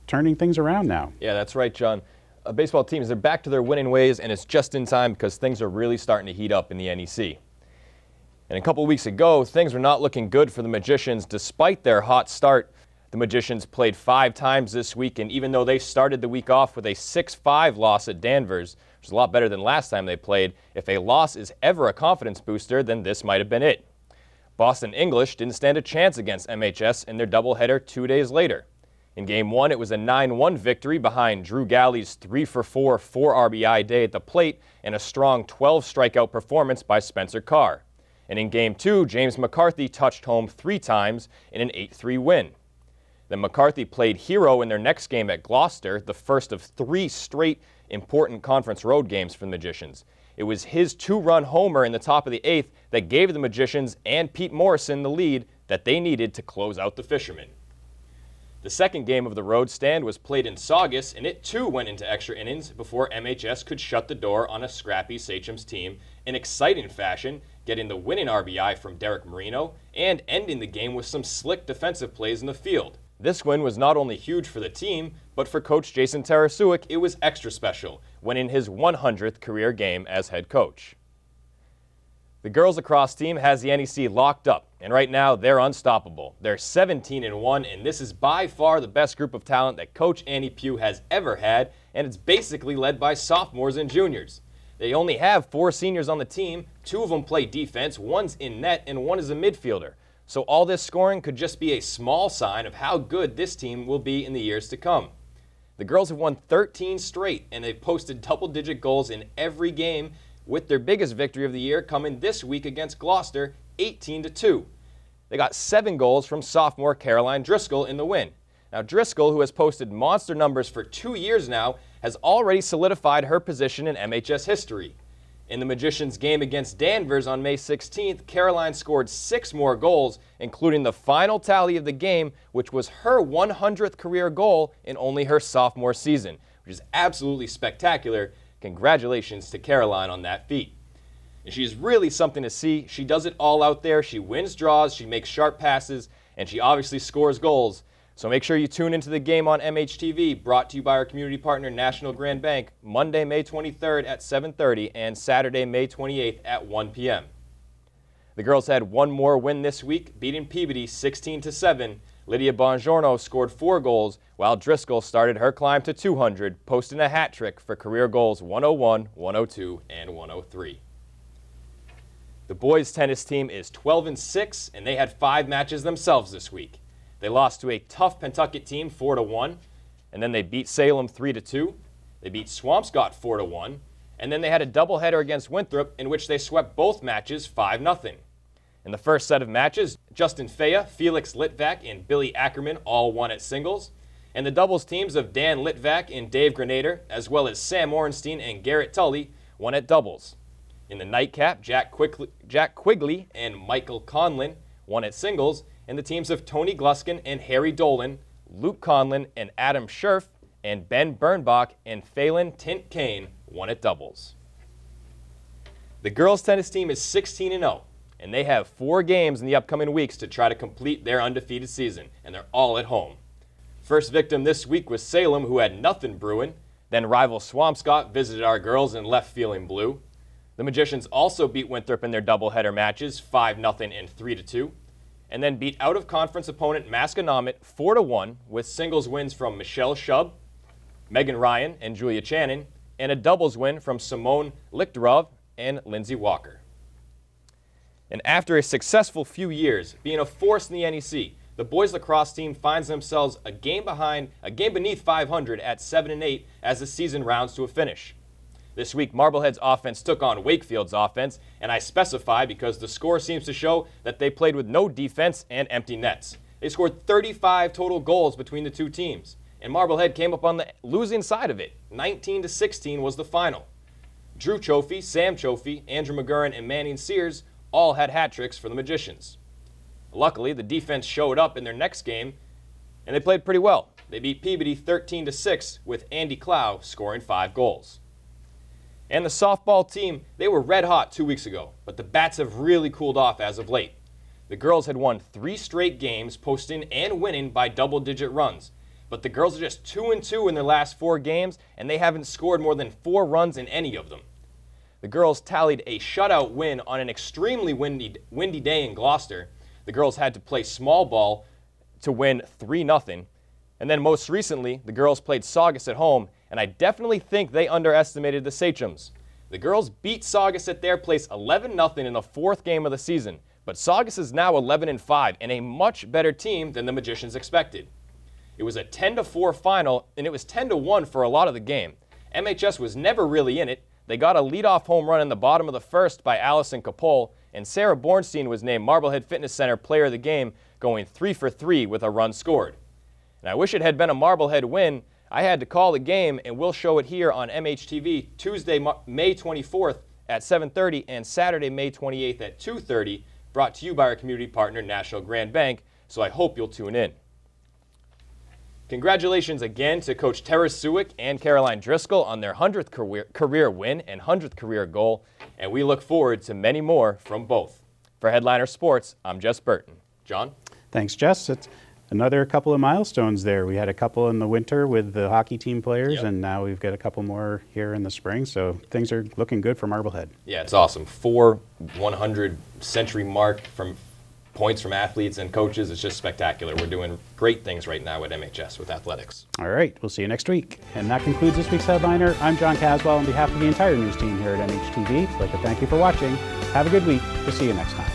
turning things around now. Yeah, that's right, John. Baseball teams, they're back to their winning ways, and it's just in time because things are really starting to heat up in the NEC. And a couple weeks ago, things were not looking good for the Magicians despite their hot start. The Magicians played 5 times this week, and even though they started the week off with a 6-5 loss at Danvers, which is a lot better than last time they played, if a loss is ever a confidence booster, then this might have been it. Boston English didn't stand a chance against MHS in their doubleheader 2 days later. In Game 1, it was a 9-1 victory behind Drew Galley's 3-for-4 4-RBI day at the plate and a strong 12-strikeout performance by Spencer Carr. And in Game 2, James McCarthy touched home 3 times in an 8-3 win. Then McCarthy played hero in their next game at Gloucester, the first of 3 straight important conference road games for the Magicians. It was his 2-run homer in the top of the 8th that gave the Magicians and Pete Morrison the lead that they needed to close out the Fishermen. The second game of the road stand was played in Saugus, and it too went into extra innings before MHS could shut the door on a scrappy Sachem's team in exciting fashion, getting the winning RBI from Derek Marino and ending the game with some slick defensive plays in the field. This win was not only huge for the team, but for coach Jason Tarasuik, it was extra special, winning his 100th career game as head coach. The girls lacrosse team has the NEC locked up, and right now they're unstoppable. They're 17-1, and this is by far the best group of talent that Coach Annie Pugh has ever had, and it's basically led by sophomores and juniors. They only have 4 seniors on the team, 2 of them play defense, 1's in net, and 1 is a midfielder. So all this scoring could just be a small sign of how good this team will be in the years to come. The girls have won 13 straight, and they've posted double-digit goals in every game, with their biggest victory of the year coming this week against Gloucester, 18-2. They got 7 goals from sophomore Caroline Driscoll in the win. Now Driscoll, who has posted monster numbers for 2 years now, has already solidified her position in MHS history. In the Magicians game against Danvers on May 16th, Caroline scored 6 more goals, including the final tally of the game, which was her 100th career goal in only her sophomore season, which is absolutely spectacular. Congratulations to Caroline on that feat. And she's really something to see. She does it all out there. She wins draws, she makes sharp passes, and she obviously scores goals. So make sure you tune into the game on MHTV, brought to you by our community partner National Grand Bank, Monday, May 23rd at 7:30 and Saturday, May 28th at 1 p.m. The girls had one more win this week, beating Peabody 16-7. Lydia Bongiorno scored 4 goals, while Driscoll started her climb to 200, posting a hat trick for career goals 101, 102, and 103. The boys tennis team is 12-6, and they had 5 matches themselves this week. They lost to a tough Pentucket team 4-1, and then they beat Salem 3-2. They beat Swampscott 4-1, and then they had a doubleheader against Winthrop in which they swept both matches 5-0. In the first set of matches, Justin Fea, Felix Litvak, and Billy Ackerman all won at singles, and the doubles teams of Dan Litvak and Dave Grenader, as well as Sam Ornstein and Garrett Tully, won at doubles. In the nightcap, Jack Quigley and Michael Conlin won at singles, and the teams of Tony Gluskin and Harry Dolan, Luke Conlin and Adam Scherf, and Ben Bernbach and Phelan Tint Kane won at doubles. The girls tennis team is 16-0, and they have 4 games in the upcoming weeks to try to complete their undefeated season, and they're all at home. First victim this week was Salem, who had nothing brewing. Then rival Swampscott visited our girls and left feeling blue. The Magicians also beat Winthrop in their doubleheader matches 5-0 and 3-2. And then beat out-of-conference opponent Masconomet 4-1 with singles wins from Michelle Shub, Megan Ryan, and Julia Channon, and a doubles win from Simone Lichterov and Lindsay Walker. And after a successful few years, being a force in the NEC, the boys lacrosse team finds themselves a game beneath 500 at 7-8 as the season rounds to a finish. This week, Marblehead's offense took on Wakefield's offense, and I specify because the score seems to show that they played with no defense and empty nets. They scored 35 total goals between the two teams, and Marblehead came up on the losing side of it. 19-16 was the final. Drew Chofie, Sam Chofie, Andrew McGurran, and Manning Sears all had hat tricks for the Magicians. Luckily, the defense showed up in their next game, and they played pretty well. They beat Peabody 13-6 with Andy Clow scoring 5 goals. And the softball team, they were red hot 2 weeks ago, but the bats have really cooled off as of late. The girls had won 3 straight games, posting and winning by double-digit runs. but the girls are just 2-2 in their last 4 games, and they haven't scored more than 4 runs in any of them. The girls tallied a shutout win on an extremely windy day in Gloucester. The girls had to play small ball to win 3-0. And then most recently, the girls played Saugus at home, and I definitely think they underestimated the Sachems. The girls beat Saugus at their place 11-0 in the 4th game of the season, but Saugus is now 11-5 and a much better team than the Magicians expected. It was a 10-4 final, and it was 10-1 for a lot of the game. MHS was never really in it. They got a leadoff home run in the bottom of the 1st by Allison Capole, and Sarah Bornstein was named Marblehead Fitness Center Player of the Game, going 3 for 3 with a run scored. And I wish it had been a Marblehead win. I had to call the game, and we'll show it here on MHTV Tuesday, May 24th at 7:30 and Saturday, May 28th at 2:30, brought to you by our community partner, National Grand Bank, so I hope you'll tune in. Congratulations again to Coach Tara Suick and Caroline Driscoll on their 100th career win and 100th career goal, and we look forward to many more from both. For Headliner Sports, I'm Jess Burton. John? Thanks, Jess. It's another couple of milestones there. We had a couple in the winter with the hockey team players, and now we've got a couple more here in the spring, so things are looking good for Marblehead. Yeah, it's awesome. 4 100-century mark from points from athletes and coaches. It's just spectacular. We're doing great things right now at MHS with athletics. All right, we'll see you next week. And that concludes this week's Headliner. I'm John Caswell on behalf of the entire news team here at MHTV. I'd like to thank you for watching. Have a good week. We'll see you next time.